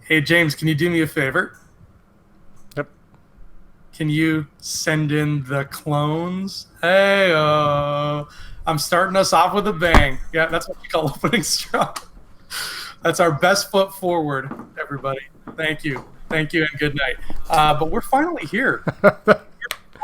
Hey, James, can you do me a favor? Yep. Can you send in the clones? Hey, I'm starting us off with a bang. Yeah, that's what we call opening strong. That's our best foot forward, everybody. Thank you. Thank you, and good night. But we're finally here.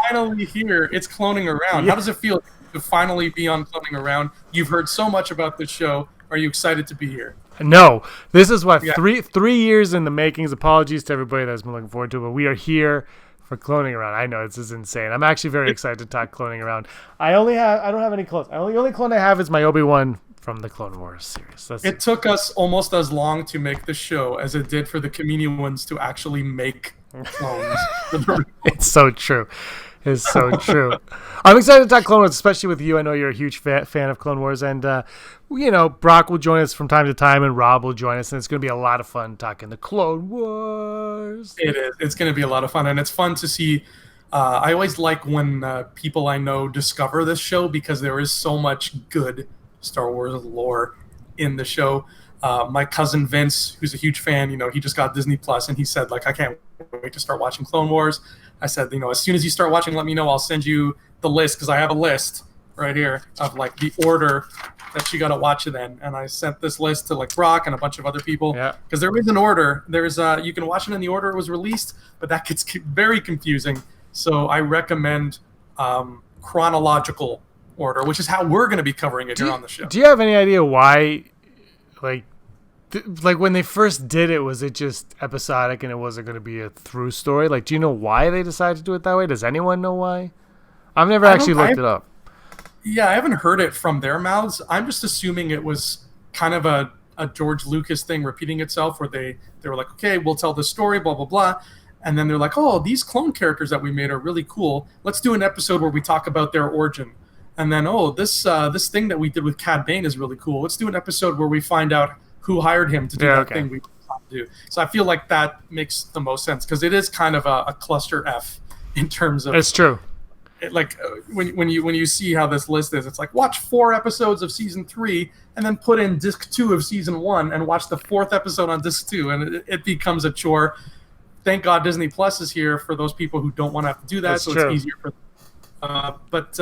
Finally here. It's cloning around. How Yeah. does it feel to finally be on cloning around? You've heard so much about this show. Are you excited to be here? No, this is what Yeah, three years in the makings. Apologies to everybody that's been looking forward to it, but we are here for cloning around. I know this is insane. I'm actually very excited to talk cloning around. I don't have any clones. The only clone I have is my Obi-Wan from the Clone Wars series. it took us almost as long to make the show as it did for the Comedians to actually make clones. It's so true. It's so true. I'm excited to talk Clone Wars, especially with you. I know you're a huge fan of Clone Wars, and Brock will join us from time to time, and Rob will join us, and it's going to be a lot of fun talking the Clone Wars. It is. It's going to be a lot of fun, and it's fun to see. I always like when people I know discover this show because there is so much good Star Wars lore in the show. My cousin Vince, who's a huge fan, he just got Disney Plus, and he said, like, I can't wait to start watching Clone Wars. I said, as soon as you start watching, let me know. I'll send you the list because I have a list right here of like the order that you got to watch it in. And I sent this list to like Brock and a bunch of other people because there is an order. There's you can watch it in the order it was released, but that gets very confusing. So I recommend chronological order, which is how we're going to be covering it here on the show. Do you have any idea why, like when they first did it, was it just episodic and it wasn't going to be a through story? Like, do you know why they decided to do it that way? Does anyone know why? I've never actually looked it up. Yeah, I haven't heard it from their mouths. I'm just assuming it was kind of a George Lucas thing repeating itself where they were like, okay, we'll tell this story, blah, blah, blah. And then they're like, oh, these clone characters that we made are really cool. Let's do an episode where we talk about their origin. And then, oh, this thing that we did with Cad Bane is really cool. Let's do an episode where we find out who hired him to do that thing we want to do. So I feel like that makes the most sense because it is kind of a cluster F in terms of. It's true. When you see how this list is, it's like watch 4 episodes of season 3 and then put in disc 2 of season 1 and watch the 4th episode on disc 2, and it becomes a chore. Thank God Disney Plus is here for those people who don't want to have to do that, so it's easier for them. But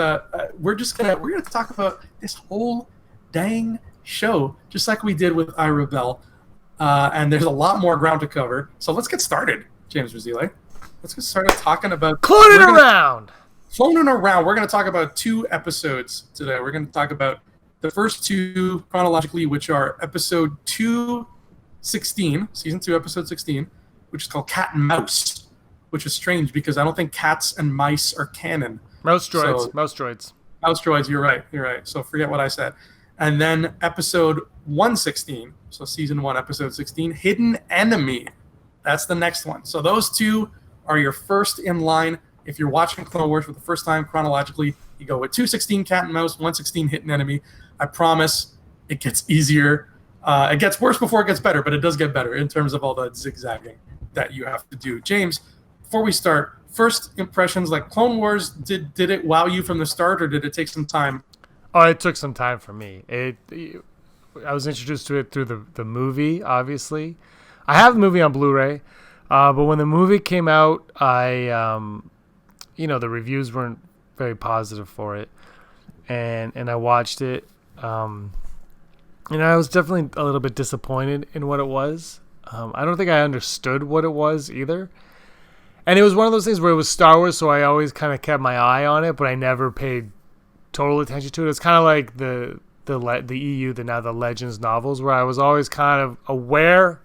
we're gonna talk about this whole dang show, just like we did with Ira Bell. And there's a lot more ground to cover. So let's get started, James Razile. Let's get started talking about Cloning around. We're going to talk about 2 episodes today. We're going to talk about the first 2 chronologically, which are episode 216, season 2, episode 16, which is called Cat and Mouse, which is strange because I don't think cats and mice are canon. Mouse droids. So, mouse droids. Mouse droids, you're right. So forget what I said. And then episode 116, so season 1, episode 16, Hidden Enemy. That's the next one. So those 2 are your first in line. If you're watching Clone Wars for the first time chronologically, you go with 216 Cat and Mouse, 116 Hidden Enemy. I promise it gets easier. It gets worse before it gets better, but it does get better in terms of all the zigzagging that you have to do. James, before we start, first impressions, like Clone Wars, did it wow you from the start, or did it take some time? Oh, it took some time for me. I was introduced to it through the movie, obviously. I have the movie on Blu-ray, but when the movie came out, the reviews weren't very positive for it, and I watched it, and I was definitely a little bit disappointed in what it was. I don't think I understood what it was either, and it was one of those things where it was Star Wars, so I always kind of kept my eye on it, but I never paid total attention to it. It's kind of like the EU, now the Legends novels, where I was always kind of aware,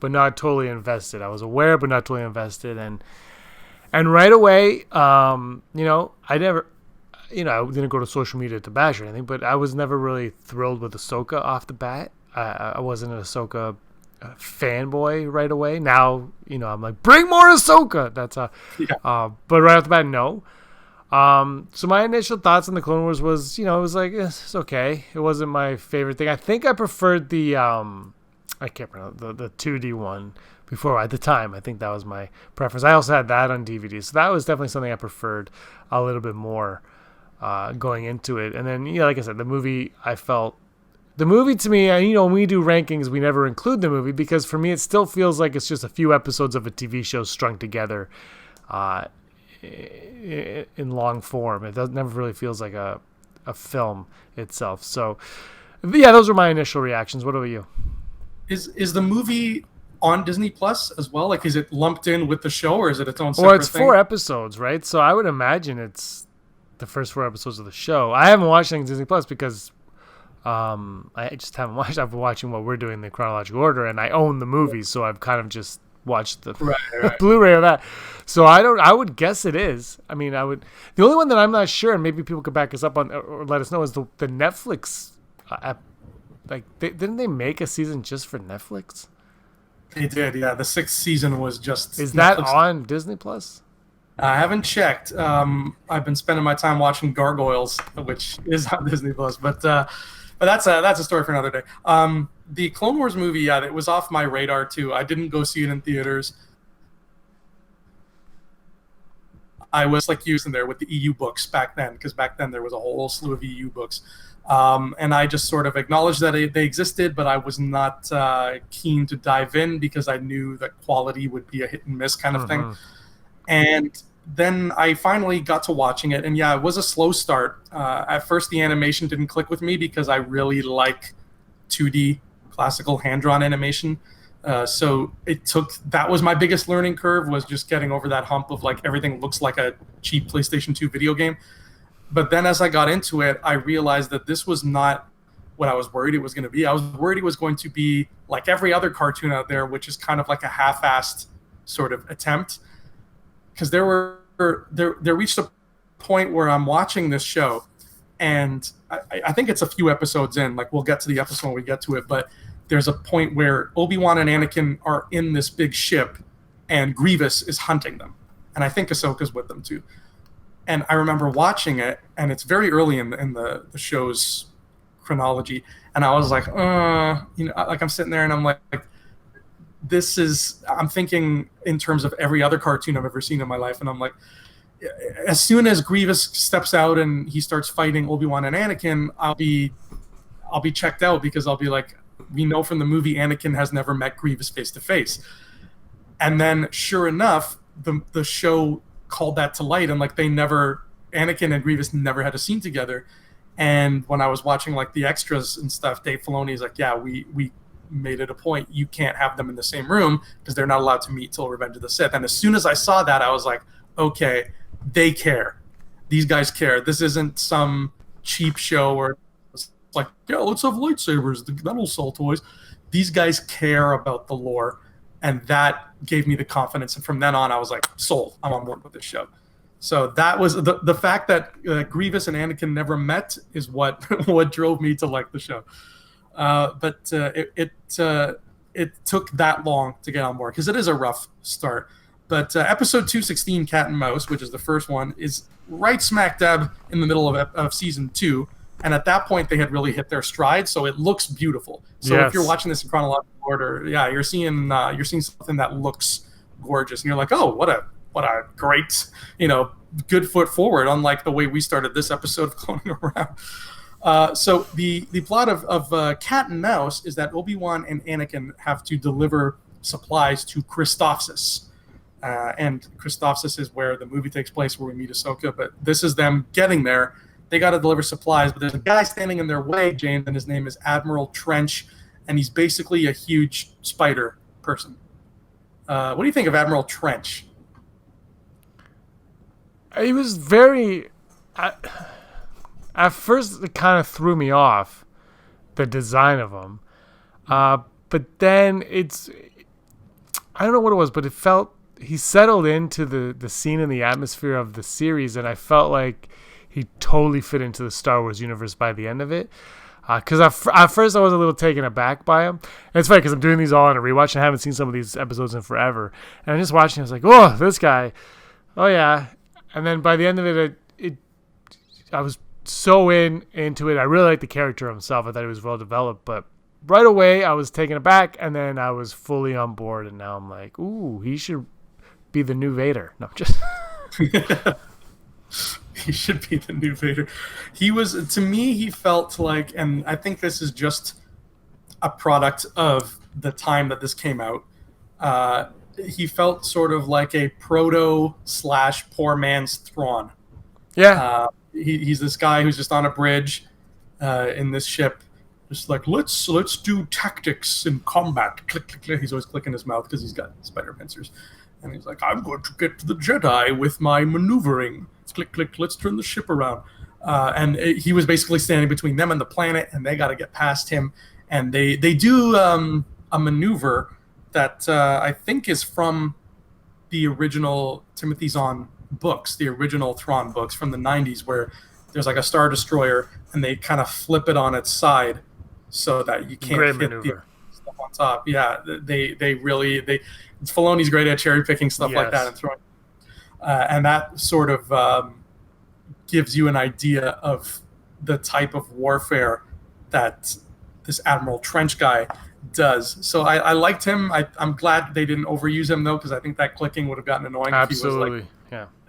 but not totally invested. I was aware, but not totally invested, and right away, I never, I didn't go to social media to bash or anything, but I was never really thrilled with Ahsoka off the bat. I wasn't an Ahsoka fanboy right away. Now, I'm like, bring more Ahsoka. That's but right off the bat, no. So my initial thoughts on the Clone Wars was, it was like, it's okay. It wasn't my favorite thing. I think I preferred the, I can't pronounce the 2D one before at the time. I think that was my preference. I also had that on DVD. So that was definitely something I preferred a little bit more, going into it. And then, like I said, the movie I felt The movie to me, when we do rankings, we never include the movie because for me, it still feels like it's just a few episodes of a TV show strung together in long form. It never really feels like a film itself. So, yeah, those were my initial reactions. What about you? Is the movie on Disney Plus as well? Like, is it lumped in with the show, or is it its own separate Well, it's thing? 4 episodes, right? So I would imagine it's the first 4 episodes of the show. I haven't watched anything Disney Plus because I just haven't watched. I've been watching what we're doing in the chronological order, and I own the movies, so I've kind of just watched the Right. Blu-ray of that. So I would guess it is. I mean, I would. The only one that I'm not sure, and maybe people could back us up on or let us know, is the Netflix. Didn't they make a season just for Netflix? They did, yeah. The 6th season was just. Is Netflix. that on Disney Plus? I haven't checked. I've been spending my time watching Gargoyles, which is on Disney Plus, but that's a story for another day. The Clone Wars movie, yeah, it was off my radar too. I didn't go see it in theaters. I was like using there with the EU books back then, because back then there was a whole slew of EU books. And I just sort of acknowledged that they existed, but I was not keen to dive in because I knew that quality would be a hit and miss kind of thing. And then I finally got to watching it, and yeah, it was a slow start. At first, the animation didn't click with me because I really like 2D classical hand-drawn animation. So that was my biggest learning curve, was just getting over that hump of like everything looks like a cheap PlayStation 2 video game. But then as I got into it, I realized that this was not what I was worried it was going to be. I was worried it was going to be like every other cartoon out there, which is kind of like a half-assed sort of attempt. Because there reached a point where I'm watching this show, and I think it's a few episodes in. Like, we'll get to the episode when we get to it, but there's a point where Obi-Wan and Anakin are in this big ship, and Grievous is hunting them, and I think Ahsoka's with them too. And I remember watching it, and it's very early in the show's chronology, and I was like, like I'm sitting there, and I'm like, I'm thinking in terms of every other cartoon I've ever seen in my life, and I'm like, as soon as Grievous steps out and he starts fighting Obi-Wan and Anakin, I'll be checked out, because I'll be like, we know from the movie Anakin has never met Grievous face to face. And then sure enough, the show called that to light, and like Anakin and Grievous never had a scene together. And when I was watching like the extras and stuff, Dave Filoni's like, yeah, we made it a point, you can't have them in the same room because they're not allowed to meet till Revenge of the Sith. And as soon as I saw that, I was like, okay, they care. These guys care. This isn't some cheap show where it's like, yeah, let's have lightsabers, that'll sell toys. These guys care about the lore, and that gave me the confidence. And from then on, I was like, sold. I'm on board with this show. So that was the fact that Grievous and Anakin never met is what drove me to like the show. But it took that long to get on board, because it is a rough start. But episode 216, Cat and Mouse, which is the first one, is right smack dab in the middle of season 2. And at that point, they had really hit their stride, so it looks beautiful. So Yes. If you're watching this in chronological order, yeah, you're seeing something that looks gorgeous, and you're like, oh, what a great, good foot forward, unlike the way we started this episode of Cloning Around. So the plot of Cat and Mouse is that Obi-Wan and Anakin have to deliver supplies to Christophsis. And Christophsis is where the movie takes place, where we meet Ahsoka, but this is them getting there. They got to deliver supplies, but there's a guy standing in their way, James, and his name is Admiral Trench, and he's basically a huge spider person. What do you think of Admiral Trench? He was very... At first, it kind of threw me off, the design of him. But then I don't know what it was, but it felt... He settled into the scene and the atmosphere of the series, and I felt like he totally fit into the Star Wars universe by the end of it. Because at first I was a little taken aback by him. And it's funny because I'm doing these all on a rewatch, and I haven't seen some of these episodes in forever. And I'm just watching, I was like, oh, this guy. Oh, yeah. And then by the end of it, I was so into it. I really liked the character himself. I thought he was well developed. But right away, I was taken aback, and then I was fully on board. And now I'm like, ooh, he should be the new Vader. No, just... He should be the new Vader. He was, to me, he felt like, and I think this is just a product of the time that this came out. He felt sort of like a proto / poor man's Thrawn. Yeah. He's this guy who's just on a bridge in this ship, just like let's do tactics and combat. Click, click, click. He's always clicking his mouth because he's got spider pincers, and he's like, I'm going to get to the Jedi with my maneuvering. Click, click. Let's turn the ship around. He was basically standing between them and the planet, and they got to get past him. And they do a maneuver that I think is from the original Timothy Zahn books, the original Thrawn books from the 90s, where there's like a Star Destroyer, and they kind of flip it on its side so that you can't hit maneuver. The stuff on top. Yeah, they Filoni's great at cherry picking stuff like that and throwing. And that sort of gives you an idea of the type of warfare that this Admiral Trench guy does. So I liked him. I'm glad they didn't overuse him though, because I think that clicking would have gotten annoying. Absolutely.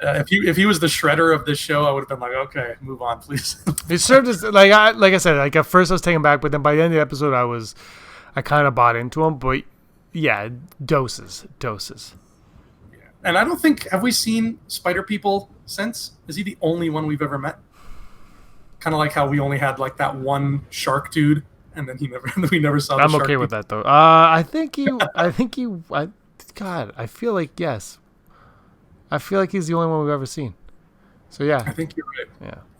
If he was the shredder of this show, I would have been like, okay, move on, please. It served as like I said, like at first I was taken back, but then by the end of the episode, I kind of bought into him. But yeah, doses. Yeah. And I don't think, have we seen Spider People since? Is he the only one we've ever met? Kind of like how we only had like that one shark dude, and then we never saw. I'm okay with that though. I feel like yes. I feel like he's the only one we've ever seen. So yeah. I think you're right.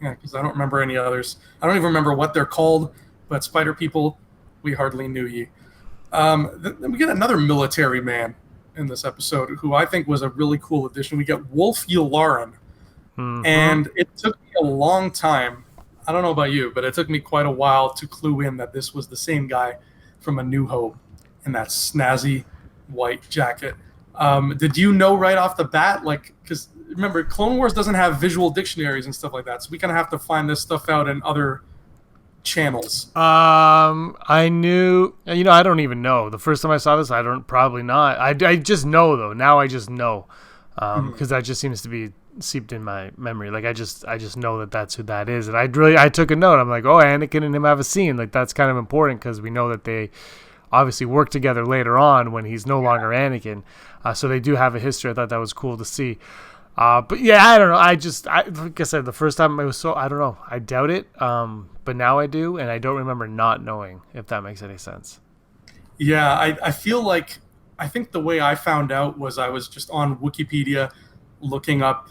Yeah, because I don't remember any others. I don't even remember what they're called, but Spider People, we hardly knew ye. Then we get another military man in this episode who I think was a really cool addition. We get Wolf Yularen. Mm-hmm. And it took me a long time. I don't know about you, but it took me quite a while to clue in that this was the same guy from A New Hope in that snazzy white jacket. Did you know right off the bat? Like, because remember, Clone Wars doesn't have visual dictionaries and stuff like that, so we kind of have to find this stuff out in other channels. I knew. I don't even know. The first time I saw this, probably not. I just know though. Now I just know, because that just seems to be seeped in my memory. Like I just know that that's who that is, and I took a note. I'm like, oh, Anakin and him have a scene. Like that's kind of important because we know that they obviously work together later on when he's no longer Anakin. So they do have a history. I thought that was cool to see. But yeah, I don't know. Like I said, the first time it was so, I don't know. I doubt it. But now I do, and I don't remember not knowing, if that makes any sense. Yeah, I feel like, I think the way I found out was I was just on Wikipedia looking up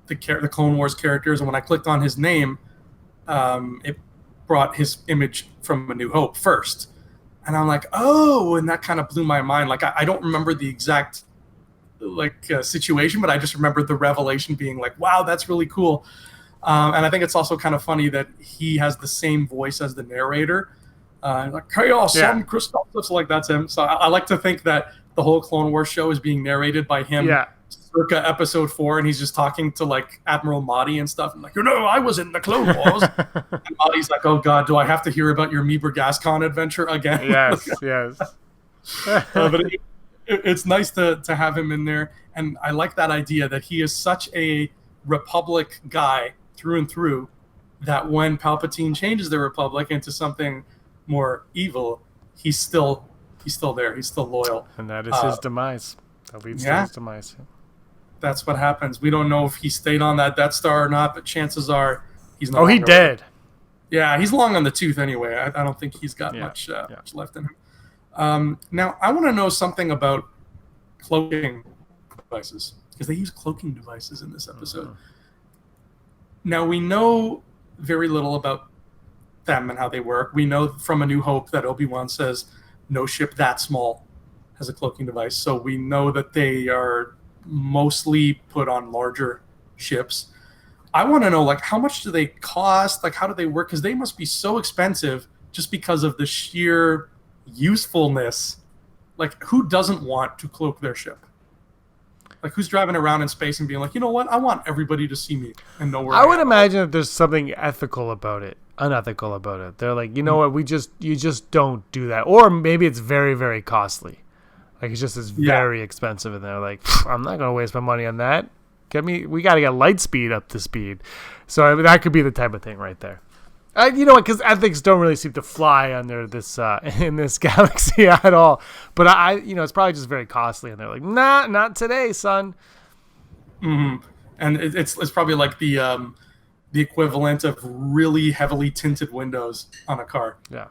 the Clone Wars characters, and when I clicked on his name, it brought his image from A New Hope first. And I'm like, oh, and that kind of blew my mind. Like, I don't remember the exact situation, but I just remember the revelation being like, wow, that's really cool. And I think it's also kind of funny that he has the same voice as the narrator. Like, Chaos, Son, Christophus, like that's him. So I like to think that the whole Clone Wars show is being narrated by him. Yeah. Circa episode 4, and he's just talking to like Admiral Mahdi and stuff. I'm like, I was in the Clone Wars. And Mahdi's like, oh God, do I have to hear about your Meeber Gascon adventure again? Yes, yes. But it's nice to have him in there, and I like that idea that he is such a Republic guy through and through that when Palpatine changes the Republic into something more evil, he's still there. He's still loyal, and that is his demise. That leads to his demise. That's what happens. We don't know if he stayed on that Death Star or not, but chances are he's not. Oh, he dead. Yeah, he's long on the tooth anyway. I don't think he's got much left in him. Now, I want to know something about cloaking devices, because they use cloaking devices in this episode. Uh-huh. Now, we know very little about them and how they work. We know from A New Hope that Obi-Wan says no ship that small has a cloaking device. So we know that they are mostly put on larger ships. I want to know, like, how much do they cost? Like, how do they work? Because they must be so expensive just because of the sheer usefulness. Like, who doesn't want to cloak their ship? Like, who's driving around in space and being like, you know what? I want everybody to see me and know where I would imagine that there's something unethical about it. They're like, you know what? You just don't do that. Or maybe it's very, very costly. Like, it's very expensive, and they're like, I'm not going to waste my money on that. We got to get light speed up to speed. So I mean, that could be the type of thing right there. You know what? Because ethics don't really seem to fly under this in this galaxy at all. But it's probably just very costly, and they're like, nah, not today, son. Mm-hmm. And it's probably like the equivalent of really heavily tinted windows on a car. Yeah,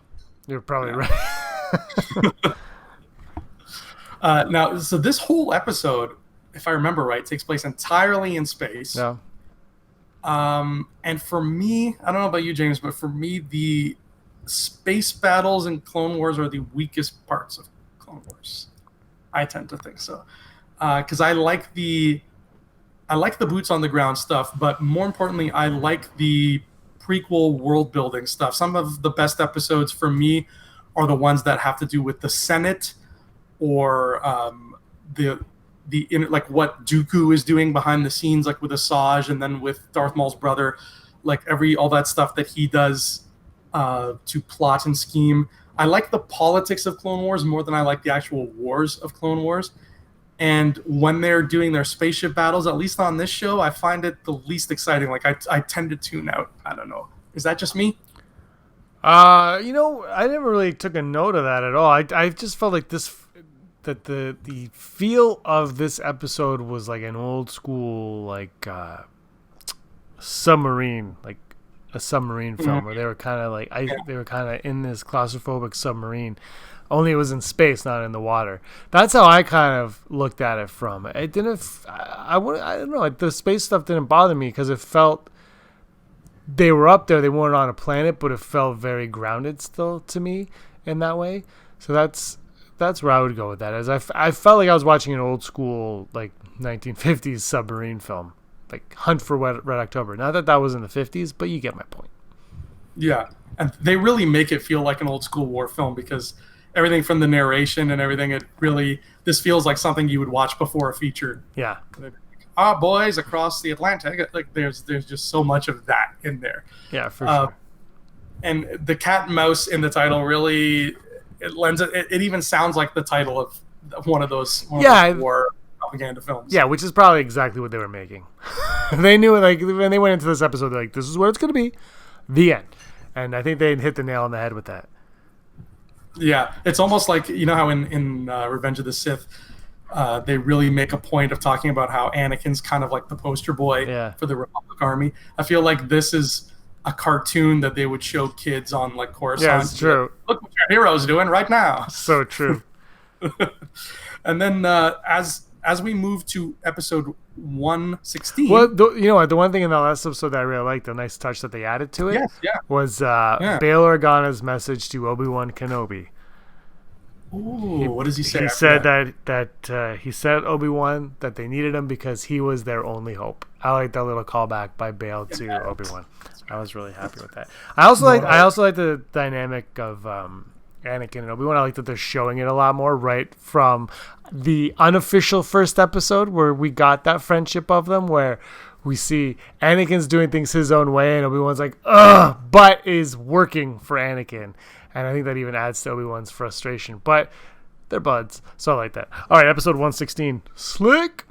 you're probably right. Now, so this whole episode, if I remember right, takes place entirely in space. Yeah. And for me, I don't know about you, James, but for me, the space battles in Clone Wars are the weakest parts of Clone Wars. I tend to think so, because I like the boots on the ground stuff, but more importantly, I like the prequel world building stuff. Some of the best episodes for me are the ones that have to do with the Senate or like what Dooku is doing behind the scenes, like with Asajj, and then with Darth Maul's brother, like all that stuff that he does to plot and scheme. I like the politics of Clone Wars more than I like the actual wars of Clone Wars. And when they're doing their spaceship battles, at least on this show, I find it the least exciting. Like I tend to tune out. I don't know. Is that just me? I never really took a note of that at all. I just felt like that the feel of this episode was like an old school submarine, like a submarine film where they were kind of they were kind of in this claustrophobic submarine, only it was in space, not in the water. That's how I kind of looked at it from. It didn't. I don't know. The space stuff didn't bother me because it felt they were up there. They weren't on a planet, but it felt very grounded still to me in that way. So that's where I would go with that. As I felt like I was watching an old school like 1950s submarine film, like Hunt for Red October. Not that was in the 50s, but you get my point. Yeah, and they really make it feel like an old school war film because everything from the narration and everything, this feels like something you would watch before a feature. Yeah. Boys across the Atlantic. Like there's just so much of that in there. Yeah, for sure. And the cat and mouse in the title really it even sounds like the title of one of those war propaganda films. Yeah, which is probably exactly what they were making. They knew, like, when they went into this episode, they're like, this is what it's going to be. The end. And I think they hit the nail on the head with that. Yeah, it's almost like, you know how in Revenge of the Sith, they really make a point of talking about how Anakin's kind of like the poster boy for the Republic Army. I feel like this is a cartoon that they would show kids on like Coruscant. Yeah, it's true. Like, look what your hero's doing right now. So true. And then as we move to episode 116. Well, the one thing in that last episode that I really liked, the nice touch that they added to it, was Bail Organa's message to Obi-Wan Kenobi. Ooh, what does he say? He said that he said Obi-Wan that they needed him because he was their only hope. I like that little callback by Bail to Obi-Wan. I was really happy with that. I also like the dynamic of Anakin and Obi-Wan. I like that they're showing it a lot more right from the unofficial first episode where we got that friendship of them, where we see Anakin's doing things his own way and Obi-Wan's like, ugh, but is working for Anakin. And I think that even adds to Obi-Wan's frustration. But they're buds, so I like that. All right, episode 116. Slick!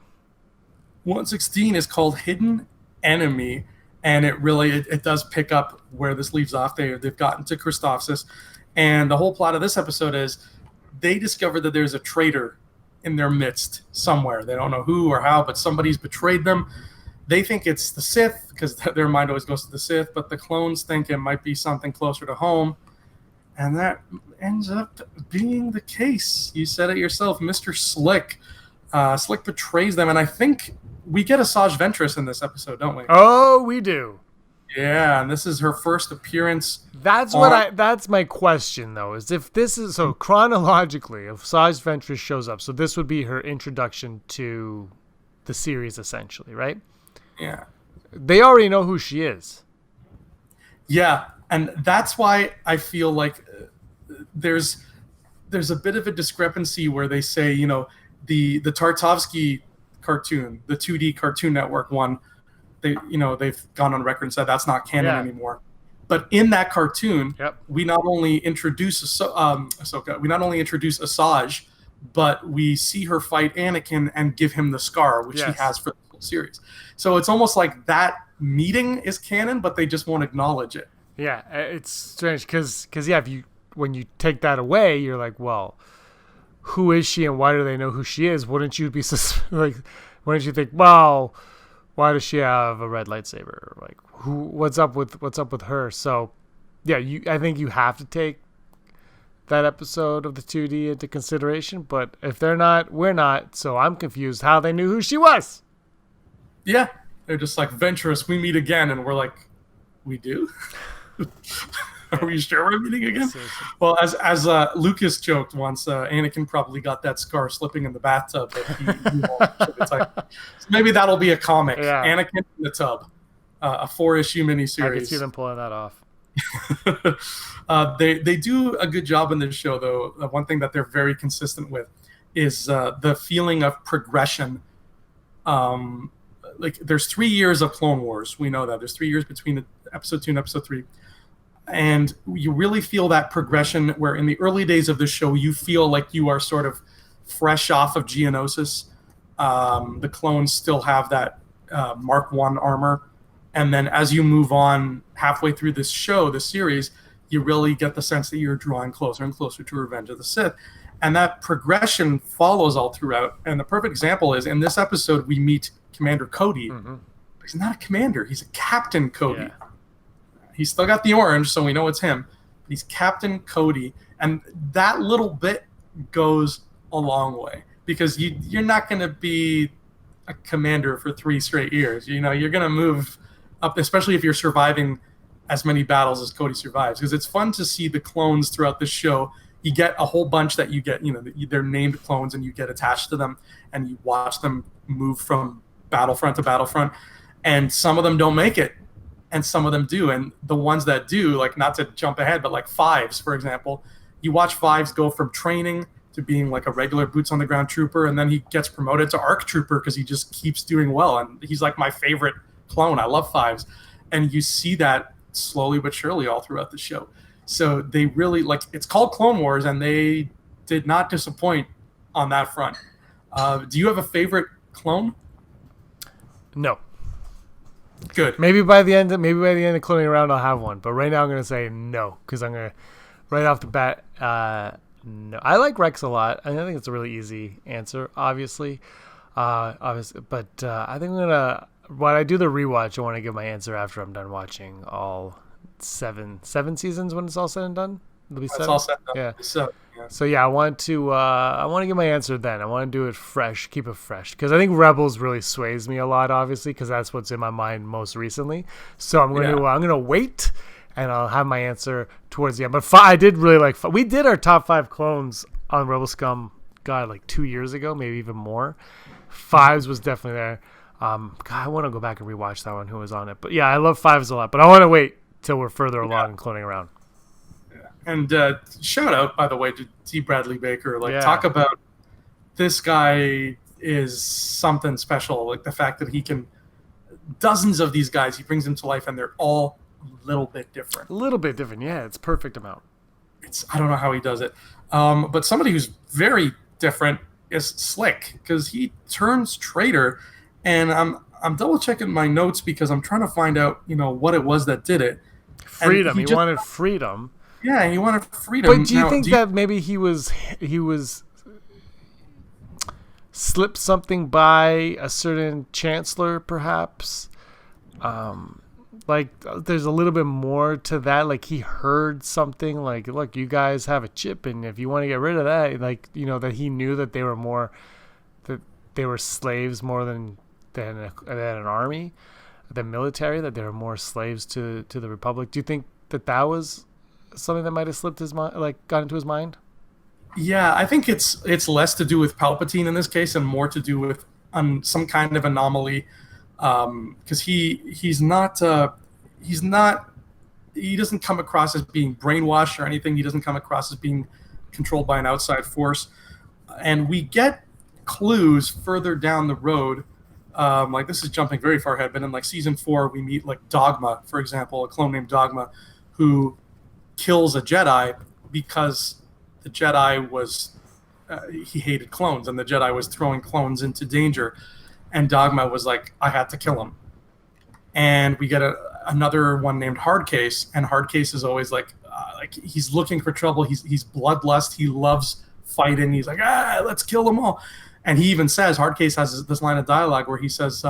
116 is called Hidden Enemy, and it does pick up where this leaves off. They've gotten to Christophsis, and the whole plot of this episode is they discover that there's a traitor in their midst somewhere. They don't know who or how, but somebody's betrayed them. They think it's the Sith, because their mind always goes to the Sith, but the clones think it might be something closer to home. And that ends up being the case. You said it yourself, Mr. Slick. Slick betrays them, and I think we get Asajj Ventress in this episode, don't we? Oh, we do. Yeah, and this is her first appearance. That's my question, though, is if this is, so chronologically, if Asajj Ventress shows up, so this would be her introduction to the series, essentially, right? Yeah. They already know who she is. Yeah, and that's why I feel like there's a bit of a discrepancy where they say, the Tartakovsky cartoon, the 2D Cartoon Network one, they've gone on record and said that's not canon anymore. But in that cartoon, we not only introduce Ahsoka, we not only introduce Asajj, but we see her fight Anakin and give him the scar, which he has for whole series. So it's almost like that meeting is canon, but they just won't acknowledge it. Yeah, it's strange because yeah, if you when you take that away, you're like, well, who is she and why do they know who she is? Wouldn't you be like, wouldn't you think, well, why does she have a red lightsaber? Like, what's up with her? So, yeah, I think you have to take that episode of the 2D into consideration. But if they're not, we're not. So I'm confused how they knew who she was. Yeah, they're just like, Ventress, we meet again, and we're like, we do. Are we sure we're meeting again? Seriously. Well, as Lucas joked once, Anakin probably got that scar slipping in the bathtub. But it's like, so maybe that'll be a comic. Yeah. Anakin in the tub, a 4-issue miniseries. I can see them pulling that off. They do a good job in this show, though. One thing that they're very consistent with is the feeling of progression. Like there's 3 years of Clone Wars. We know that there's 3 years between episode 2 and episode 3. And you really feel that progression where in the early days of the show, you feel like you are sort of fresh off of Geonosis. The clones still have that Mark 1 armor. And then as you move on halfway through this show, the series, you really get the sense that you're drawing closer and closer to Revenge of the Sith. And that progression follows all throughout. And the perfect example is in this episode, we meet Commander Cody. Mm-hmm. He's not a commander. He's a Captain Cody. Yeah. He's still got the orange, so we know it's him. He's Captain Cody. And that little bit goes a long way because you're not going to be a commander for 3 straight years. You know, you're going to move up, especially if you're surviving as many battles as Cody survives, because it's fun to see the clones throughout the show. You get a whole bunch that you get, you know, they're named clones and you get attached to them and you watch them move from battlefront to battlefront. And some of them don't make it and some of them do. And the ones that do, like, not to jump ahead, but like Fives, for example, you watch Fives go from training to being like a regular boots on the ground trooper. And then he gets promoted to ARC trooper because he just keeps doing well. And he's like my favorite clone. I love Fives. And you see that slowly but surely all throughout the show. So they really, like, it's called Clone Wars, and they did not disappoint on that front. Do you have a favorite clone? No. Good. Maybe by the end of cloning around, I'll have one. But right now, I'm going to say no, because I'm going to, right off the bat, no. I like Rex a lot. I think it's a really easy answer, obviously. But I think I'm going to, when I do the rewatch, I want to give my answer after I'm done watching all seven seasons when it's all said and done. It'll be 7. It's all said and done. Yeah. So yeah, I want to give my answer then. I want to do it fresh, keep it fresh, because I think Rebels really sways me a lot, obviously, because that's what's in my mind most recently. So I'm going to wait, and I'll have my answer towards the end. But I did really like. We did our top 5 clones on Rebel Scum, God, like 2 years ago, maybe even more. Fives was definitely there. God, I want to go back and rewatch that one. Who was on it? But yeah, I love Fives a lot. But I want to wait till we're further along in cloning around. And shout out, by the way, to T. Bradley Baker. Talk about this guy is something special. Like the fact that he can, dozens of these guys, he brings them to life, and they're all a little bit different. A little bit different, yeah. It's perfect amount. I don't know how he does it. But somebody who's very different is Slick, because he turns traitor, and I'm double checking my notes because I'm trying to find out, what it was that did it. Freedom. He wanted freedom. Yeah, he wanted freedom. But do you think that maybe he was slipped something by a certain chancellor, perhaps? There's a little bit more to that. Like he heard something. Like, look, you guys have a chip, and if you want to get rid of that, that he knew that they were slaves more than an army, the military. That they were more slaves to the Republic. Do you think that was something that might have slipped his mind, got into his mind? Yeah, I think it's less to do with Palpatine in this case and more to do with some kind of anomaly, because he doesn't come across as being brainwashed or anything. He doesn't come across as being controlled by an outside force, and we get clues further down the road. This is jumping very far ahead, but in season 4, we meet Dogma, for example, a clone named Dogma, who kills a Jedi because the Jedi was he hated clones, and the Jedi was throwing clones into danger. and Dogma was like, I had to kill him. And we get another one named Hardcase, and Hardcase is always like he's looking for trouble. He's bloodlust. He loves fighting. He's like, let's kill them all. And he even says, Hardcase has this line of dialogue where he says,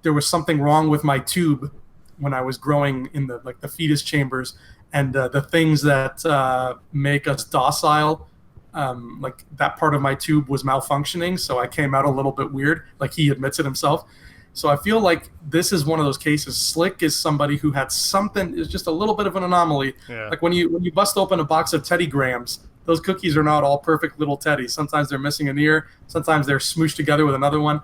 there was something wrong with my tube when I was growing in the fetus chambers, and the things that make us docile, like that part of my tube was malfunctioning, so I came out a little bit weird. Like he admits it himself. So I feel like this is one of those cases. Slick is somebody who had something, is just a little bit of an anomaly. Yeah. Like when you bust open a box of Teddy Grahams, those cookies are not all perfect little Teddies. Sometimes they're missing an ear. Sometimes they're smooshed together with another one.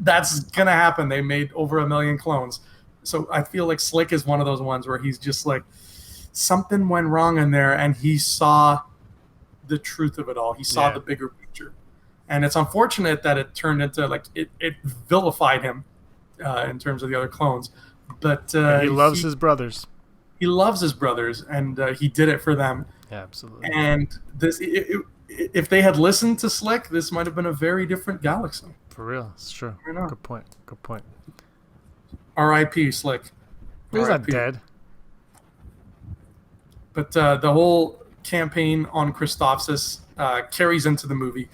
That's going to happen. They made over 1 million clones. So I feel like Slick is one of those ones where he's just like, something went wrong in there, and he saw the truth of it all. He saw the bigger picture. And it's unfortunate that it turned into, like, it vilified him in terms of the other clones. But he loves his brothers. He loves his brothers, and he did it for them. Yeah, absolutely. And this, if they had listened to Slick, this might have been a very different galaxy. For real, it's true. Good point. Good point. R.I.P. Slick. He's not dead. But the whole campaign on Christophsis carries into the movie.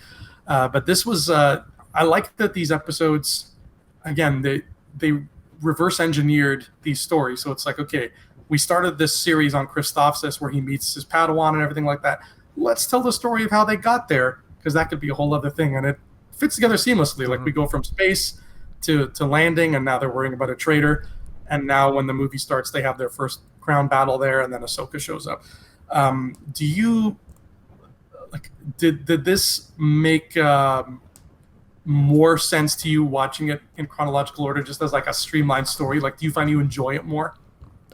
But this was, I like that these episodes, again, they reverse engineered these stories. So it's like, okay, we started this series on Christophsis where he meets his Padawan and everything like that. Let's tell the story of how they got there, because that could be a whole other thing. And it fits together seamlessly. Like we go from space to landing, and now they're worrying about a traitor. And now when the movie starts, they have their first crown battle there, and then Ahsoka shows up. Do you like? Did this make more sense to you watching it in chronological order, just as like a streamlined story? Like, do you find you enjoy it more?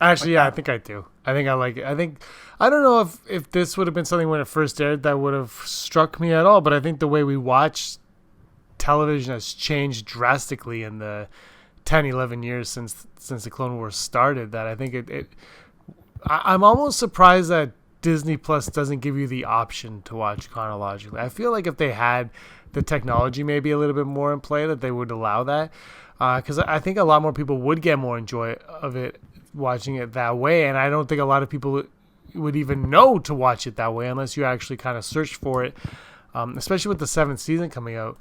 Actually, yeah, I think I do. I think I like it. I don't know if this would have been something when it first aired that would have struck me at all, but I think the way we watch television has changed drastically in the 10, 11 years since the Clone Wars started, that I think I'm almost surprised that Disney Plus doesn't give you the option to watch chronologically. I feel like if they had the technology maybe a little bit more in play, that they would allow that, because I think a lot more people would get more enjoy of it watching it that way, and I don't think a lot of people would even know to watch it that way unless you actually kind of search for it, especially with the 7th season coming out.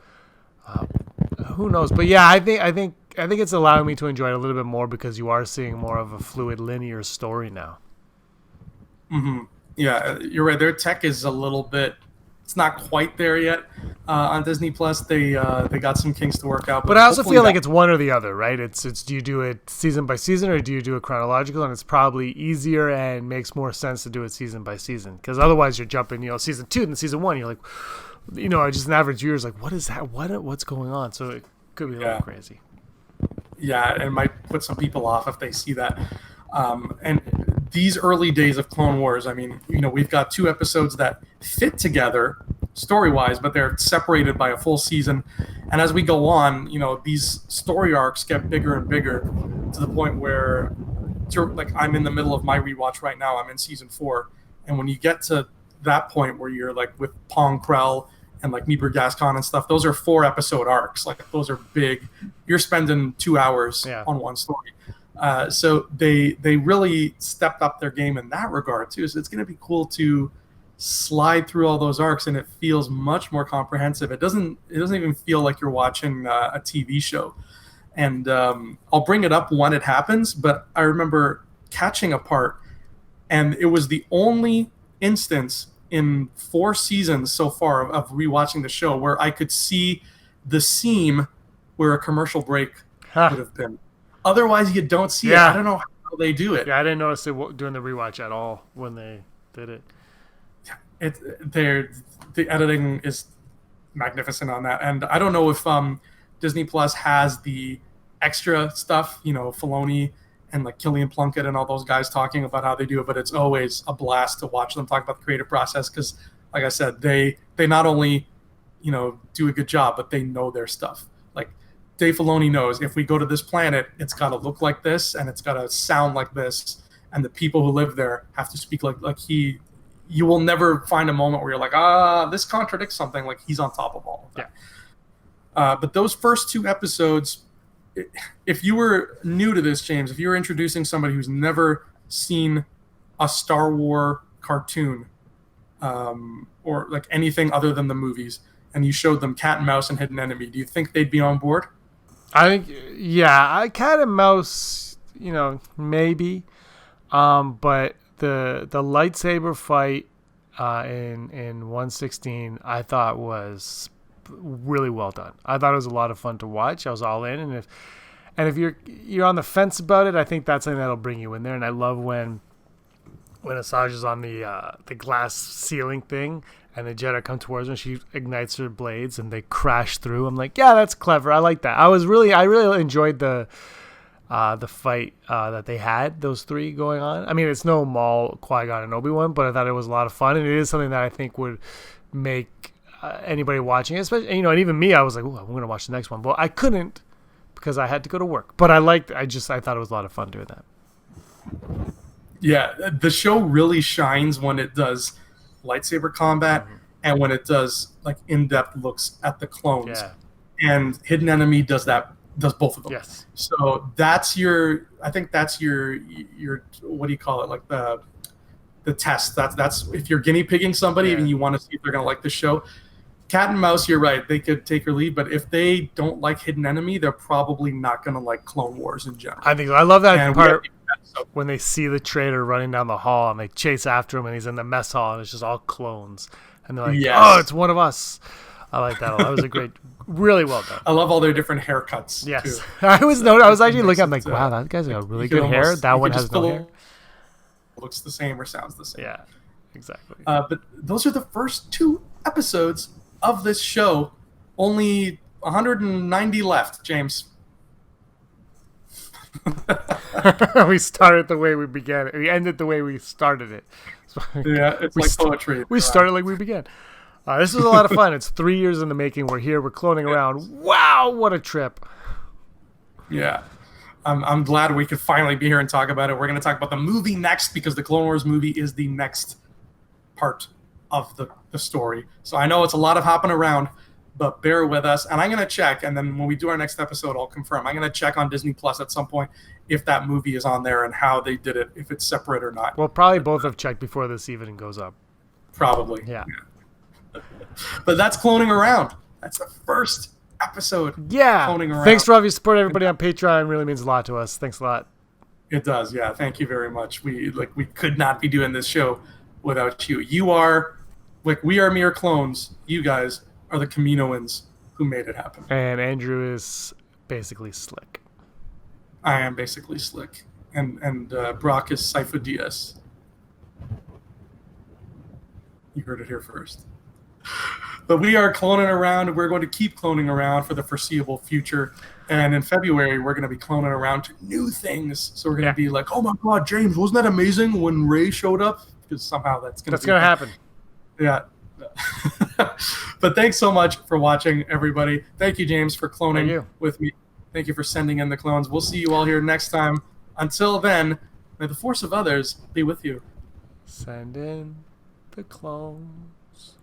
Who knows? But yeah, I think it's allowing me to enjoy it a little bit more because you are seeing more of a fluid, linear story now. Mm-hmm. Yeah, you're right. Their tech is a little bit. It's not quite there yet on Disney Plus. They got some kinks to work out. But I also feel like it's one or the other, right? It's do you do it season by season or do you do it chronological? And it's probably easier and makes more sense to do it season by season, because otherwise you're jumping, season 2 and season 1. You're like, just an average viewer is like, what is that? What's going on? So it could be a little crazy. Yeah, and it might put some people off if they see that. And these early days of Clone Wars, I mean, we've got 2 episodes that fit together story-wise, but they're separated by a full season. And as we go on, these story arcs get bigger and bigger to the point where, like, I'm in the middle of my rewatch right now. I'm in season 4. And when you get to that point where you're like with Pong Krell and like Meeper Gascon and stuff, those are 4-episode arcs. Like, those are big. You're spending 2 hours on one story. So they really stepped up their game in that regard too. So it's going to be cool to slide through all those arcs, and it feels much more comprehensive. It doesn't even feel like you're watching a TV show. And I'll bring it up when it happens, but I remember catching a part, and it was the only instance in 4 seasons so far of rewatching the show where I could see the seam where a commercial break would have been. Otherwise, you don't see it. I don't know how they do it. Yeah, I didn't notice it during the rewatch at all when they did it. The editing is magnificent on that, and I don't know if Disney Plus has the extra stuff, Filoni and like Killian Plunkett and all those guys talking about how they do it, but it's always a blast to watch them talk about the creative process, because, like I said, they not only do a good job, but they know their stuff. Like, Dave Filoni knows if we go to this planet, it's got to look like this and it's got to sound like this, and the people who live there have to speak like he. You will never find a moment where you're like, this contradicts something. Like, he's on top of all of that. But those first 2 episodes, if you were new to this, James, if you were introducing somebody who's never seen a Star Wars cartoon, or like anything other than the movies, and you showed them Cat and Mouse and Hidden Enemy, do you think they'd be on board? I think, yeah, Cat and Mouse, maybe. But the lightsaber fight in 116, I thought was really well done. I thought it was a lot of fun to watch. I was all in, and if you're on the fence about it, I think that's something that'll bring you in there. And I love when Asajj is on the glass ceiling thing, and the Jedi come towards her, and she ignites her blades, and they crash through. I'm like, yeah, that's clever. I like that. I really enjoyed the fight that they had, those three going on. I mean, it's no Maul, Qui-Gon, and Obi-Wan, but I thought it was a lot of fun, and it is something that I think would make anybody watching it, especially, and even me, I was like, "Ooh, I'm going to watch the next one." Well, I couldn't because I had to go to work, but I thought it was a lot of fun doing that. Yeah, the show really shines when it does lightsaber combat, and when it does like in-depth looks at the clones. Yeah. And Hidden Enemy does both of them. Yes. So I think that's your what do you call it? Like the test. That's if you're guinea pigging somebody and you want to see if they're gonna like the show. Cat and Mouse, you're right. They could take or leave, but if they don't like Hidden Enemy, they're probably not gonna like Clone Wars in general. I think I love that part when they see the traitor running down the hall and they chase after him, and he's in the mess hall and it's just all clones, and they're like, "Oh, it's one of us." I like that a lot. That was a great, really well done. I love all their different haircuts. Yes, too. I was actually looking. I'm like, wow, that guy's got really good hair. That one has no hair. Looks the same or sounds the same. Yeah, exactly. But those are the first 2 episodes of this show. Only 190 left, James. We started the way we began it. We ended the way we started it. So yeah, it's like poetry. We started like we began. This was a lot of fun. It's 3 years in the making. We're here. We're cloning around. Wow, what a trip. Yeah. I'm glad we could finally be here and talk about it. We're going to talk about the movie next because the Clone Wars movie is the next part of the story. So I know it's a lot of hopping around, but bear with us. And I'm going to check, and then when we do our next episode, I'll confirm. I'm going to check on Disney Plus at some point if that movie is on there and how they did it, if it's separate or not. Well, probably both have checked before this even goes up. Probably. Yeah. But that's Cloning Around. That's the first episode. Yeah. Cloning Around. Thanks for all your support, everybody on Patreon. It really means a lot to us. Thanks a lot. It does. Yeah. Thank you very much. We could not be doing this show without you. You are we are mere clones. You guys are the Kaminoans who made it happen. And Andrew is basically slick. I am basically slick. And Brock is Saifu Diaz. You heard it here first. But we are cloning around, and we're going to keep cloning around for the foreseeable future. And in February, we're going to be cloning around to new things. So we're going to be like, oh my God, James, wasn't that amazing when Ray showed up? Because somehow that's going to happen. Yeah. But thanks so much for watching, everybody. Thank you, James, for cloning with me. Thank you for sending in the clones. We'll see you all here next time. Until then, may the force of others be with you. Send in the clones.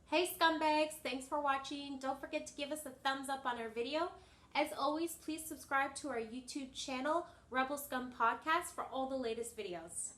Hey scumbags, thanks for watching. Don't forget to give us a thumbs up on our video. As always, please subscribe to our YouTube channel, Rebel Scum Podcast, for all the latest videos.